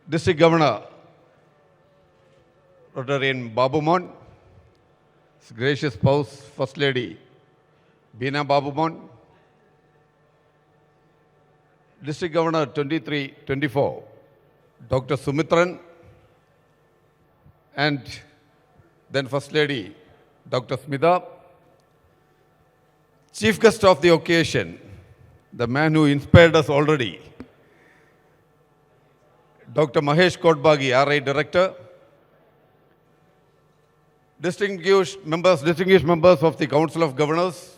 District Governor Rtn Babumon, His gracious spouse, First Lady Beena Babumon, District Governor 23-24, Dr. Sumitran, and then First Lady Dr. Smita, Chief Guest of the occasion, the man who inspired us already, Dr. Mahesh Kotbagi, RI Director, distinguished members of the Council of Governors,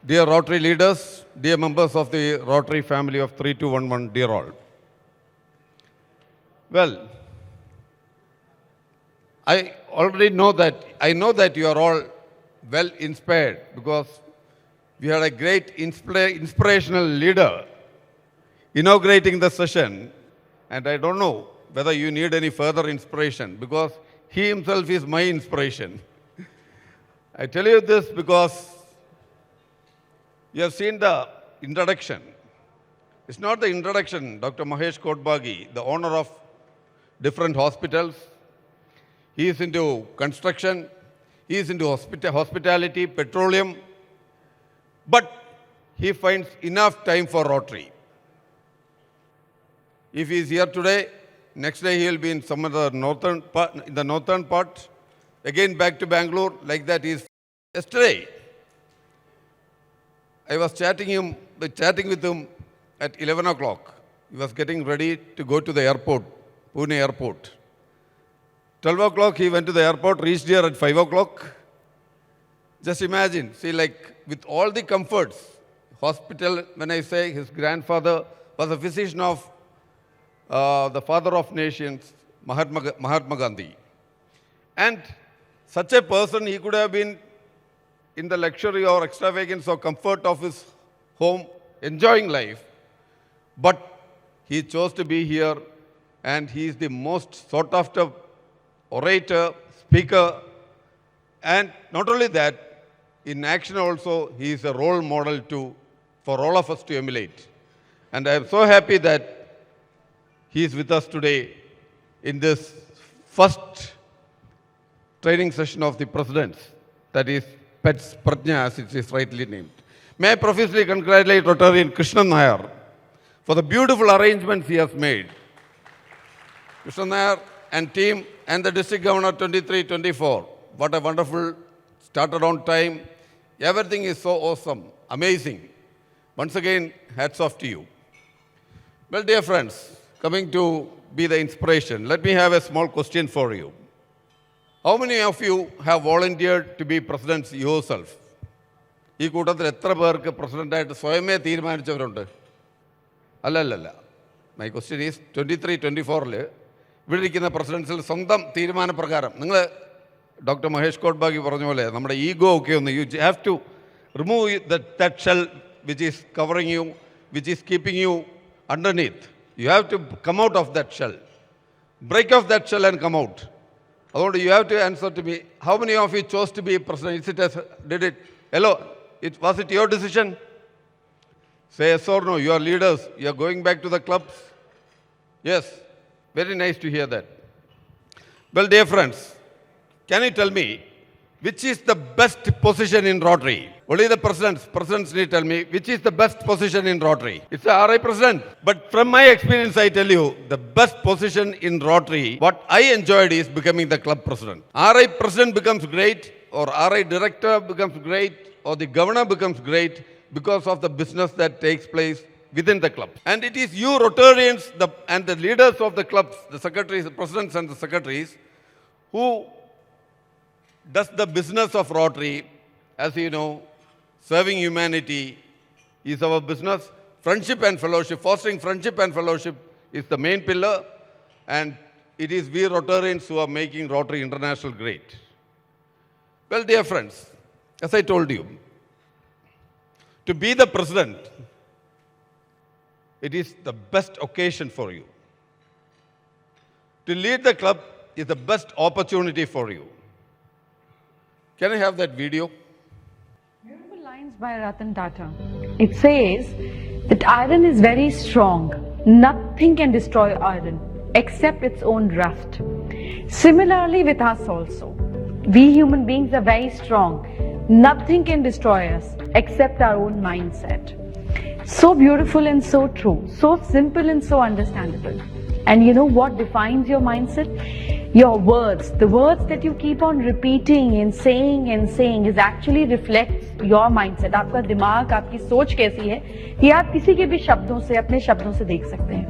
dear Rotary leaders, dear members of the Rotary family of 3211, dear all. Well, I know that you are all well inspired because we had a great inspirational leader inaugurating the session, and I don't know whether you need any further inspiration because he himself is my inspiration. I tell you this because you have seen the introduction. It's not the introduction, Dr. Mahesh Kotbagi, the owner of different hospitals. He is into construction, he is into hospitality, petroleum, but he finds enough time for Rotary. If he is here today, next day he will be in some other northern part, again back to Bangalore, like that is. Yesterday, I was chatting with him at 11 o'clock. He was getting ready to go to the airport, Pune airport. 12 o'clock he went to the airport, reached here at 5 o'clock. Just imagine, see, like with all the comforts, hospital, when I say his grandfather was a physician of the father of nations, Mahatma Gandhi. And such a person, he could have been in the luxury or extravagance or comfort of his home, enjoying life. But he chose to be here, and he is the most sought after orator, speaker, and not only that, in action also, he is a role model for all of us to emulate. And I am so happy that he is with us today in this first training session of the presidents, that is PETS Prajna, as it is rightly named. May I profusely congratulate Rotarian Krishnan Nair for the beautiful arrangements he has made. Krishnan Nair and team and the District Governor 23-24. What a wonderful started on time. Everything is so awesome, amazing. Once again, hats off to you. Well, dear friends, coming to be the inspiration, let me have a small question for you. How many of you have volunteered to be presidents yourself? ഈ കൂട്ടത്തിൽ എത്ര പേർക്ക് പ്രസിഡന്റായിട്ട് സ്വയമേ തീരുമാനിച്ചവരുണ്ട്? അല്ലല്ല. My question is 23-24 ഇവിടെ ഇരിക്കുന്ന പ്രസിഡൻസിൽ സ്വന്തം തീരുമാനപ്രകാരം നിങ്ങൾ ഡോക്ടർ മഹേഷ് കോട്ട്ബാഗി പറഞ്ഞ പോലെ നമ്മുടെ ഈഗോ ഒക്കെ ഒന്ന് you have to remove that shell which is covering you, which is keeping you underneath. You have to come out of that shell. Break off that shell and come out. Otherwise, you have to answer to me, how many of you chose to be president? Did it? Hello? Was it your decision? Say yes or no. You are leaders. You are going back to the clubs. Yes. Very nice to hear that. Well, dear friends, can you tell me which is the best position in Rotary? Only the presidents need to tell me which is the best position in Rotary. It's the RI president. But from my experience, I tell you, the best position in Rotary, what I enjoyed is becoming the club president. RI president becomes great, or RI director becomes great, or the governor becomes great because of the business that takes place within the club. And it is you Rotarians and the leaders of the clubs, the secretaries, the presidents and the secretaries, who does the business of Rotary. As you know, serving humanity is our business. Friendship and fellowship, fostering friendship and fellowship is the main pillar. And it is we Rotarians who are making Rotary International great. Well, dear friends, as I told you, to be the president, it is the best occasion for you. To lead the club is the best opportunity for you. Can I have that video? Beautiful lines by Rtn Dr. It says that iron is very strong Nothing can destroy iron except its own rust. Similarly with us also. We human beings are very strong. Nothing can destroy us except our own mindset. So beautiful and so true. So simple and so understandable. And you know what defines your mindset? Your words. The words that you keep on repeating and saying is actually reflects your mindset. आपका दिमाग, आपकी सोच कैसी है, ये आप किसी के भी शब्दों से, अपने शब्दों से देख सकते हैं.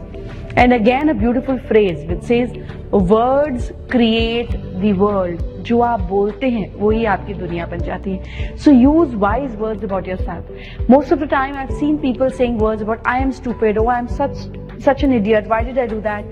And again a beautiful phrase which says, words create the world. जो आप बोलते हैं वही आपकी दुनिया बन जाती है. So use wise words about yourself. Most of the time I've seen people saying words about I am stupid, oh I am such an idiot, why did I do that?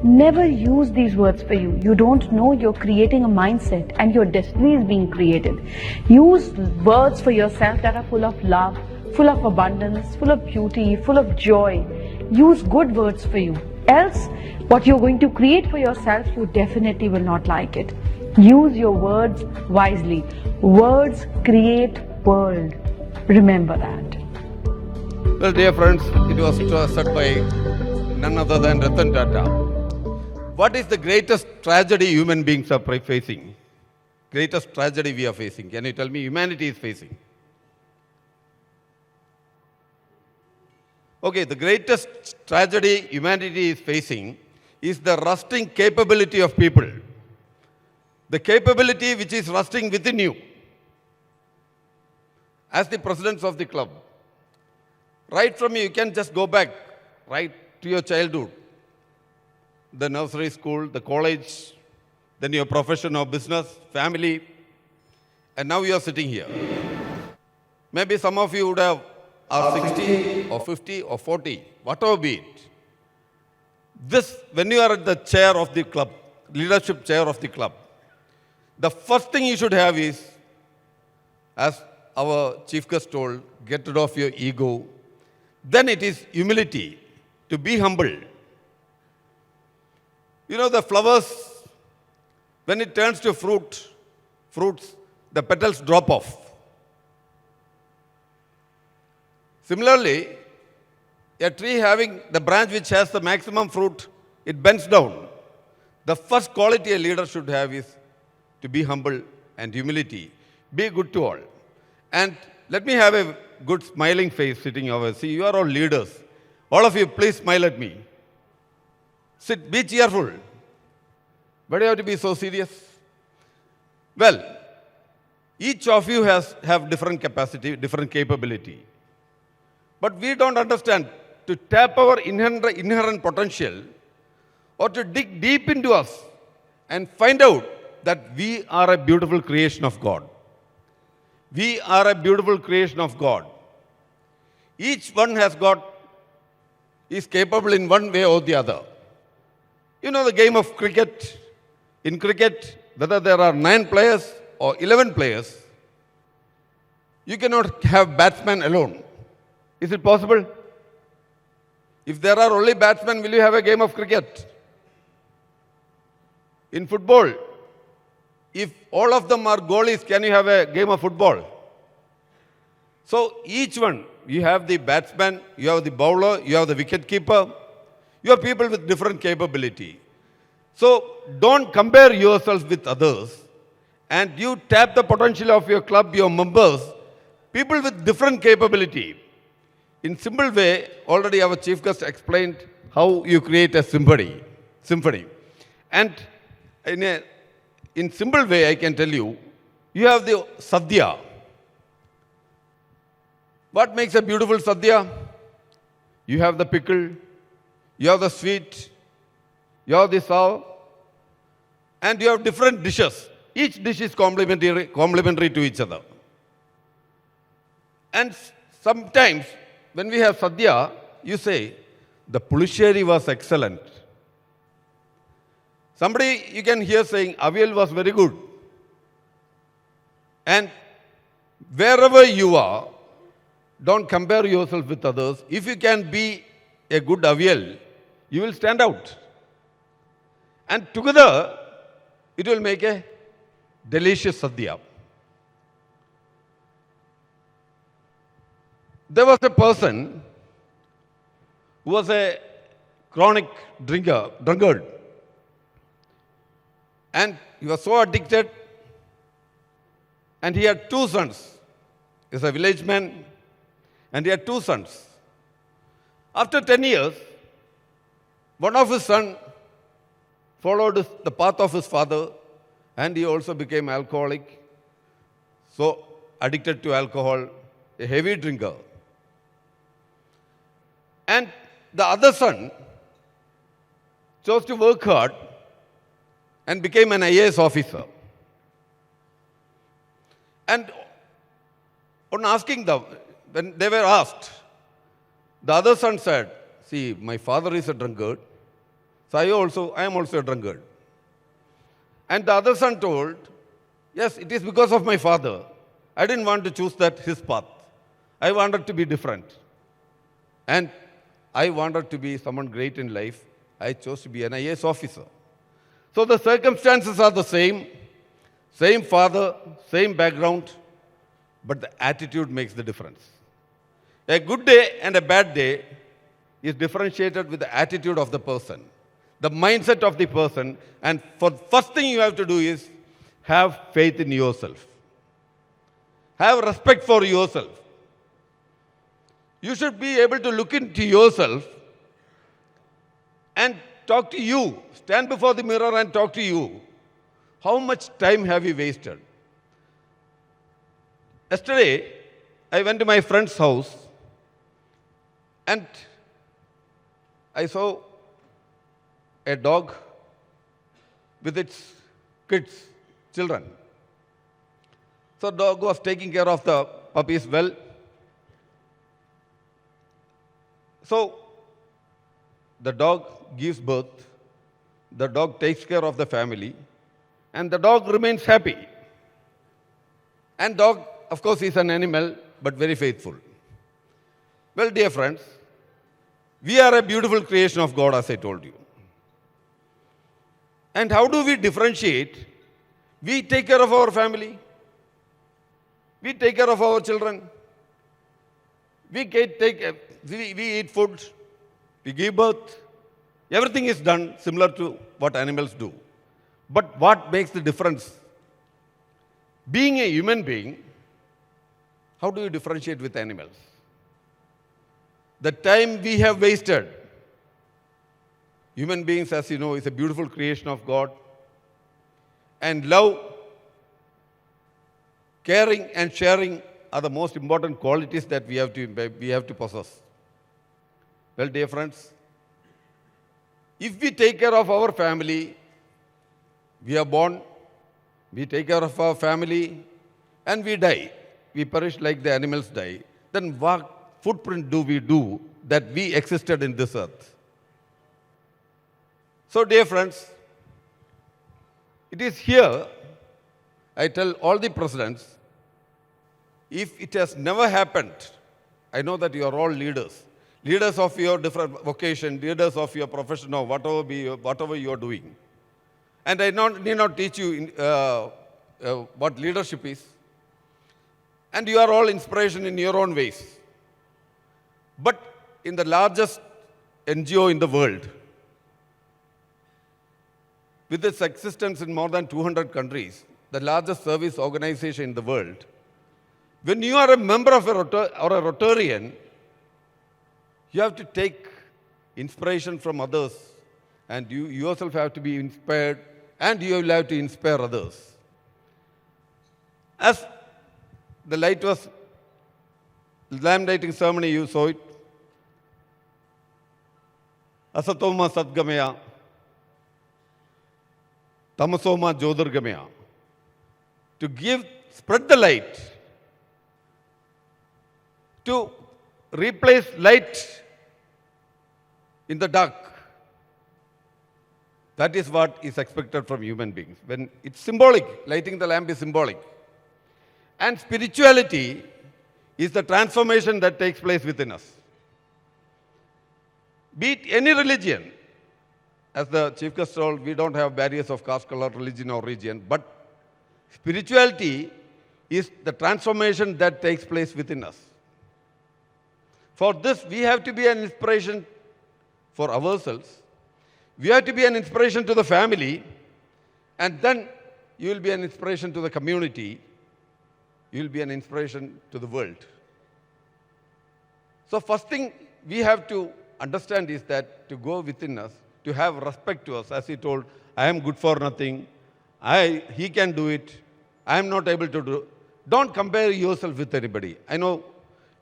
Never use these words for you. You don't know you're creating a mindset and your destiny is being created. Use words for yourself that are full of love, full of abundance, full of beauty, full of joy. Use good words for you. Else, what you're going to create for yourself, you definitely will not like it. Use your words wisely. Words create world. Remember that. Well, dear friends, it was said by none other than Rtn Dr. What is the greatest tragedy human beings are facing? Greatest tragedy we are facing? Can you tell me humanity is facing? Okay, the greatest tragedy humanity is facing is the rusting capability of people. The capability which is rusting within you. As the presidents of the club, right from you can just go back, right to your childhood, the nursery school, the college, then your profession or business, family, and now you are sitting here. Maybe some of you would have are 60 or 50 or 40, whatever be it. This, when you are at the chair of the club, leadership chair of the club, the first thing you should have is, as our chief guest told, get rid of your ego. Then it is humility, to be humble. You know, the flowers, when it turns to fruits, the petals drop off. Similarly, a tree having the branch which has the maximum fruit, it bends down. The first quality a leader should have is to be humble and humility. Be good to all. And let me have a good smiling face sitting over. See, you are all leaders. All of you, please smile at me. Sit, be cheerful. But you have to be so serious. Well, each of you have different capacity, different capability. But we don't understand to tap our inherent potential or to dig deep into us and find out that we are a beautiful creation of God. We are a beautiful creation of God. Each one is capable in one way or the other. You know the game of cricket. In cricket, whether there are 9 players or 11 players, you cannot have batsmen alone. Is it possible? If there are only batsmen, will you have a game of cricket? In football, if all of them are goalies, can you have a game of football? So each one, you have the batsman, you have the bowler, you have the wicket keeper, you have people with different capability. So don't compare yourself with others, and you tap the potential of your club, your members, people with different capability. In simple way, already our chief guest explained how you create a symphony. And in simple way, I can tell you, you have the sadhya. What makes a beautiful sadhya? You have the pickle, you have the sweet, you have the sour, and you have different dishes. Each dish is complementary to each other. And sometimes, when we have sadhya, you say, the pulishery was excellent. Somebody you can hear saying, avial was very good. And wherever you are, don't compare yourself with others. If you can be a good avial, you will stand out. And together, it will make a delicious sadhya. There was a person who was a chronic drunkard. And he was so addicted, and he had two sons. He's a village man, and he had two sons. After 10 years, one of his sons followed the path of his father, and he also became alcoholic, so addicted to alcohol, a heavy drinker. And the other son chose to work hard and became an IAS officer. And on asking them, when they were asked, the other son said, see, my father is a drunkard, so I am also a drunkard. And the other son told, yes, it is because of my father. I didn't want to choose his path. I wanted to be different. And I wanted to be someone great in life. I chose to be an IAS officer. So the circumstances are the same father, same background, but the attitude makes the difference. A good day and a bad day is differentiated with the attitude of the person, the mindset of the person, and for the first thing you have to do is have faith in yourself. Have respect for yourself. You should be able to look into yourself and talk to you. Stand before the mirror and talk to you. How much time have you wasted? Yesterday, I went to my friend's house and I saw a dog with its kids, children. So the dog was taking care of the puppies well. So the dog gives birth, the dog takes care of the family, and the dog remains happy. And dog, of course, is an animal, but very faithful. Well, dear friends, we are a beautiful creation of God, as I told you. And how do we differentiate? We take care of our family. We take care of our children. We eat food. We give birth. Everything is done similar to what animals do. But what makes the difference? Being a human being, how do you differentiate with animals? The time we have wasted. Human beings, as you know, is a beautiful creation of God. And love, caring and sharing are the most important qualities that we have to possess. Well, dear friends, if we take care of our family, we are born, we take care of our family, and we die. We perish like the animals die. Then what footprint do we do that we existed in this earth? So, dear friends, it is here I tell all the presidents, if it has never happened, I know that you are all leaders of your different vocation, leaders of your profession or whatever you are doing. And I need not teach you what leadership is. And you are all inspiration in your own ways. But in the largest NGO in the world, with its existence in more than 200 countries, the largest service organization in the world, when you are a member of or a Rotarian, you have to take inspiration from others, and you yourself have to be inspired, and you will have to inspire others. As the lamp lighting ceremony, you saw it. Asatoma Sadgamaya, Tamasoma Jyotirgamaya. To spread the light, to replace light in the dark. That is what is expected from human beings. When it's symbolic, lighting the lamp is symbolic. And spirituality is the transformation that takes place within us. Be it any religion, as the Chief Guest told, we don't have barriers of caste, color, religion or region, but spirituality is the transformation that takes place within us. For this, we have to be an inspiration for ourselves. We have to be an inspiration to the family, and then you will be an inspiration to the community. You will be an inspiration to the world. So first thing we have to understand is that to go within us, to have respect to us, as he told, I am good for nothing, he can do it, I am not able to do. Don't compare yourself with anybody. I know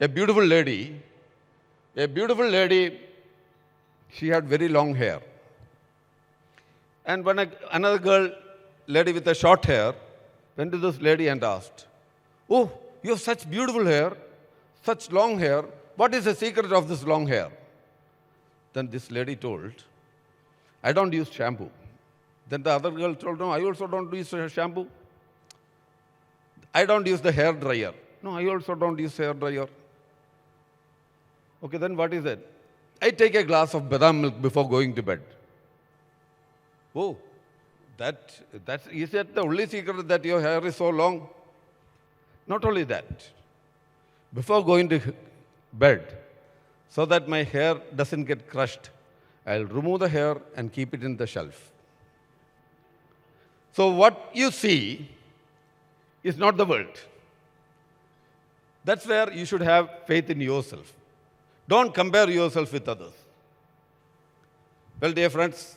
a beautiful lady, she had very long hair. And when another lady with a short hair, went to this lady and asked, oh, you have such beautiful hair, such long hair. What is the secret of this long hair? Then this lady told, I don't use shampoo. Then the other girl told, no, I also don't use shampoo. I don't use the hair dryer. No, I also don't use hair dryer. Okay, then what is it? I take a glass of badam milk before going to bed. Oh, is that the only secret that your hair is so long? Not only that, before going to bed, so that my hair doesn't get crushed, I'll remove the hair and keep it in the shelf. So what you see is not the world. That's where you should have faith in yourself. Don't compare yourself with others. Well, dear friends,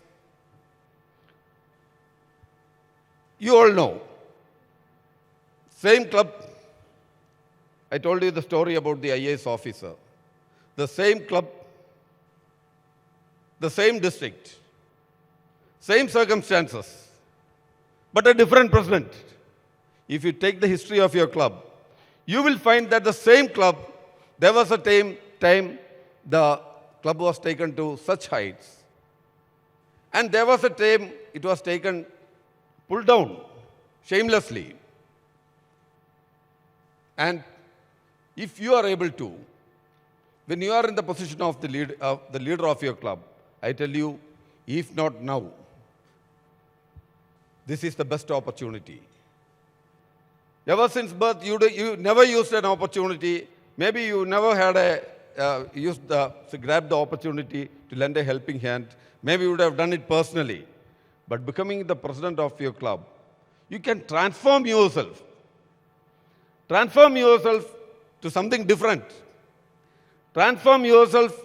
you all know, same club, I told you the story about the IAS officer, the same club, the same district, same circumstances, but a different president. If you take the history of your club, you will find that the same club, there was a time the club was taken to such heights, and there was a time it was taken, pulled down shamelessly. And if you are able to, when you are in the position of the leader of your club, I tell you, if not now, this is the best opportunity. Ever since birth, you never used an opportunity. Maybe you never had grabbed the opportunity to lend a helping hand. Maybe you would have done it personally. But becoming the president of your club, you can transform yourself. Transform yourself to something different. Transform yourself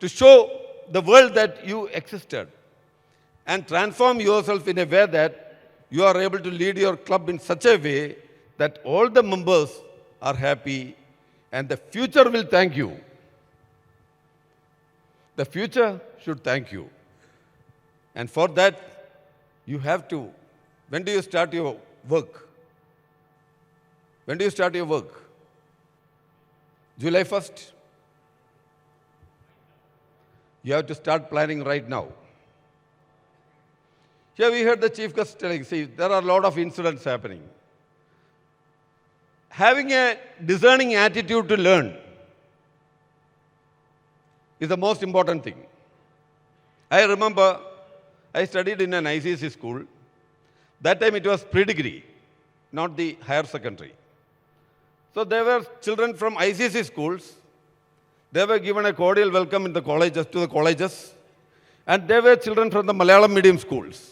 to show the world that you existed. And transform yourself in a way that you are able to lead your club in such a way that all the members are happy and the future will thank you. The future should thank you. And for that, you have to, when do you start your work? When do you start your work? July 1st? You have to start planning right now. Here we heard the chief guest telling, see, there are a lot of incidents happening. Having a discerning attitude to learn is the most important thing. I remember I studied in an ICSE school. That time it was pre-degree, not the higher secondary. So there were children from ICSE schools. They were given a cordial welcome in the colleges, to the colleges. And there were children from the Malayalam medium schools.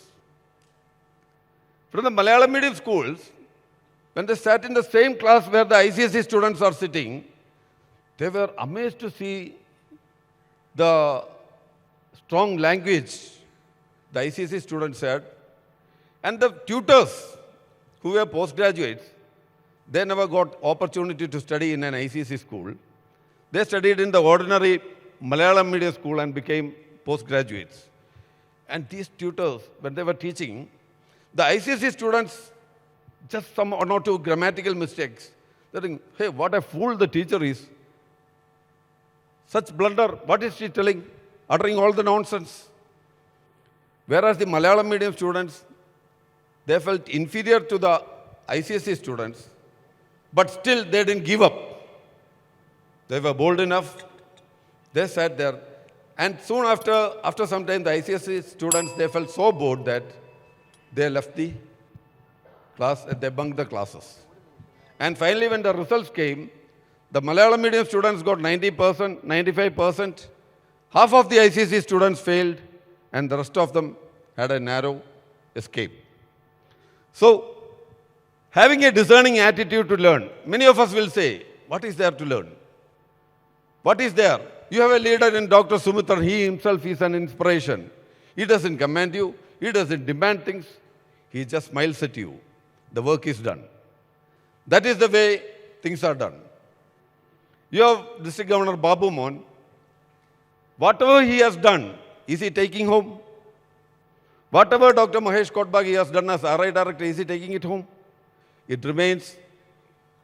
From the Malayalam medium schools, when they sat in the same class where the ICSE students are sitting, they were amazed to see the strong language the ICSE students had. And the tutors who were postgraduates, they never got opportunity to study in an ICSE school. They studied in the ordinary Malayalam medium school and became postgraduates. And these tutors, when they were teaching, the ICSE students, just some one or two grammatical mistakes, they think, hey, what a fool the teacher is. Such blunder, what is she telling? Uttering all the nonsense. Whereas the Malayalam medium students, they felt inferior to the ICSE students, but still they didn't give up. They were bold enough. They sat there. And soon after some time, the ICSE students, they felt so bored that they left the class and they bunked the classes. And finally, when the results came, the Malayalam medium students got 90%, 95%. Half of the ICC students failed, and the rest of them had a narrow escape. So, having a discerning attitude to learn, many of us will say, what is there to learn? What is there? You have a leader in Dr. Sumitran. He himself is an inspiration. He doesn't command you. He doesn't demand things. He just smiles at you. The work is done. That is the way things are done. You have District Governor Babu Mohan. Whatever he has done, is he taking home? Whatever Dr. Mahesh Kotbagi has done as RI Director, is he taking it home? It remains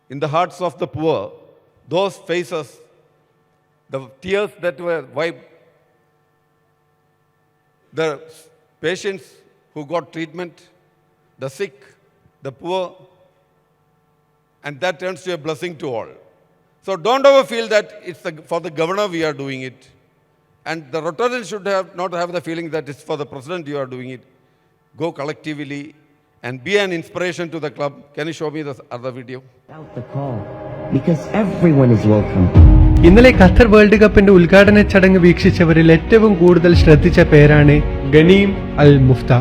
in the hearts of the poor, those faces, the tears that were wiped, the patients who got treatment, the sick, the poor, and that turns to a blessing to all. So don't ever feel that it's for the governor we are doing it. And the Rotarians should not have the feeling that it's for the president you are doing it. Go collectively and be an inspiration to the club. Can you show me the other video? Out the call, because everyone is welcome. ഇന്നലെ Qatar world കപ്പിന്റെ ഉദ്ഘാടന ചടങ്ങ് വീക്ഷിച്ചവരിൽ ഏറ്റവും കൂടുതൽ ശ്രദ്ധിച്ച പേരാണ് ഗനീം അൽ മുഫ്ത.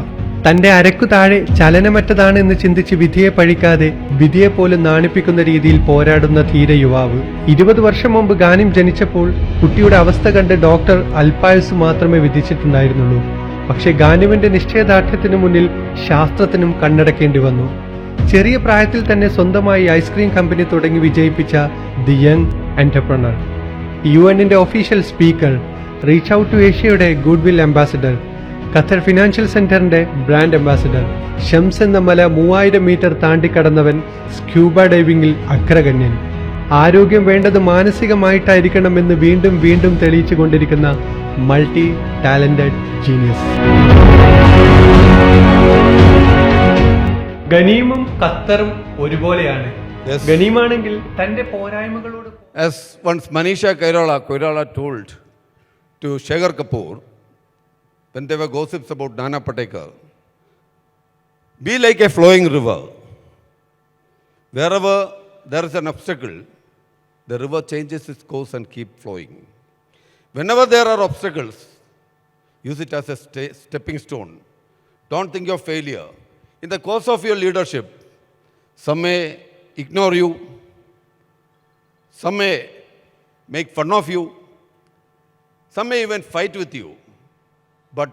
തന്റെ അരക്കു താഴെ ചലനമറ്റതാണ് എന്ന് ചിന്തിച്ച് വിധിയെ പഴിക്കാതെ വിധിയെ പോലും നാണിപ്പിക്കുന്ന രീതിയിൽ പോരാടുന്ന ധീര യുവാവ്. 20 വർഷം മുമ്പ് ഗാനിം ജനിച്ചപ്പോൾ കുട്ടിയുടെ അവസ്ഥ കണ്ട് ഡോക്ടർ അൽപായുസ് മാത്രമേ വിധിച്ചിട്ടുണ്ടായിരുന്നുള്ളൂ. പക്ഷെ ഗാനിമിന്റെ നിശ്ചയദാർഢ്യത്തിനു മുന്നിൽ ശാസ്ത്രത്തിനും കണ്ണടക്കേണ്ടി വന്നു. ചെറിയ പ്രായത്തിൽ തന്നെ സ്വന്തമായി ഐസ്ക്രീം കമ്പനി തുടങ്ങി വിജയിപ്പിച്ച ദി യങ് എന്റർപ്രണർ, യുഎന്നിന്റെ official speaker, reach out to ഏഷ്യയുടെ goodwill ambassador, Qatar financial സെന്ററിന്റെ ബ്രാൻഡ് അംബാസിഡർ, ഷംസ് എന്ന മല 3000 മീറ്റർ താണ്ടിക്കടന്നവൻ, സ്ക്യൂബ ഡൈവിംഗിൽ അഗ്രഗണ്യൻ. ആരോഗ്യം വേണ്ടത് മാനസികമായിട്ടായിരിക്കണമെന്ന് വീണ്ടും വീണ്ടും തെളിയിച്ചു കൊണ്ടിരിക്കുന്ന മൾട്ടി ടാലന്റഡ് ജീനിയസ്. ഗനീമും ഖത്തറും ഒരുപോലെയാണ്. ഗനീമാണെങ്കിൽ തന്റെ പോരായ്മകളോട്. As once Manisha Koirala told to Shekhar Kapoor, when there were gossips about Nana Patekar, be like a flowing river. Wherever there is an obstacle, the river changes its course and keeps flowing. Whenever there are obstacles, use it as a stepping stone. Don't think of failure. In the course of your leadership, some may ignore you, some may make fun of you, some may even fight with you. But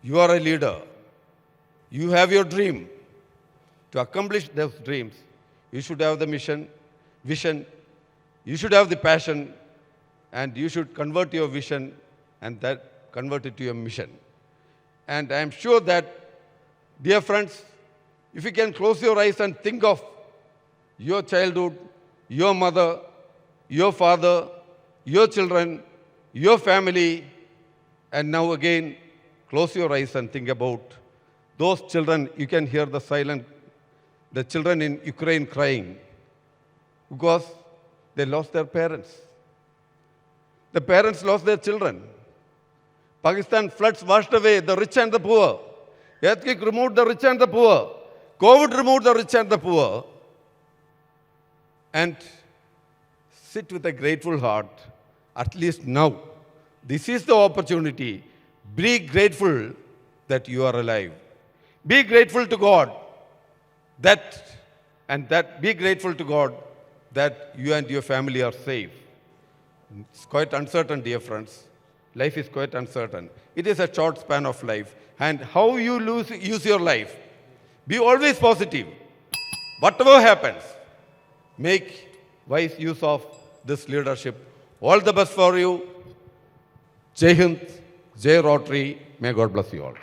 you are a leader. You have your dream. To accomplish those dreams, you should have the vision, you should have the passion, and you should convert your vision and that convert it to your mission. And I am sure that, dear friends, if you can close your eyes and think of your childhood, your mother, your father, your children, your family, and now again, close your eyes and think about those children. You can hear the children in Ukraine crying because they lost their parents. The parents lost their children. Pakistan floods washed away the rich and the poor. Earthquake removed the rich and the poor. COVID removed the rich and the poor. And sit with a grateful heart, at least now. This is the opportunity. Be grateful that you are alive. Be grateful to God be grateful to God that you and your family are safe. It's quite uncertain, dear friends. Life is quite uncertain. It is a short span of life. And how you use your life, be always positive. Whatever happens, make wise use of this leadership. All the best for you. Jai Hind, Jai Rotary. May God bless you all.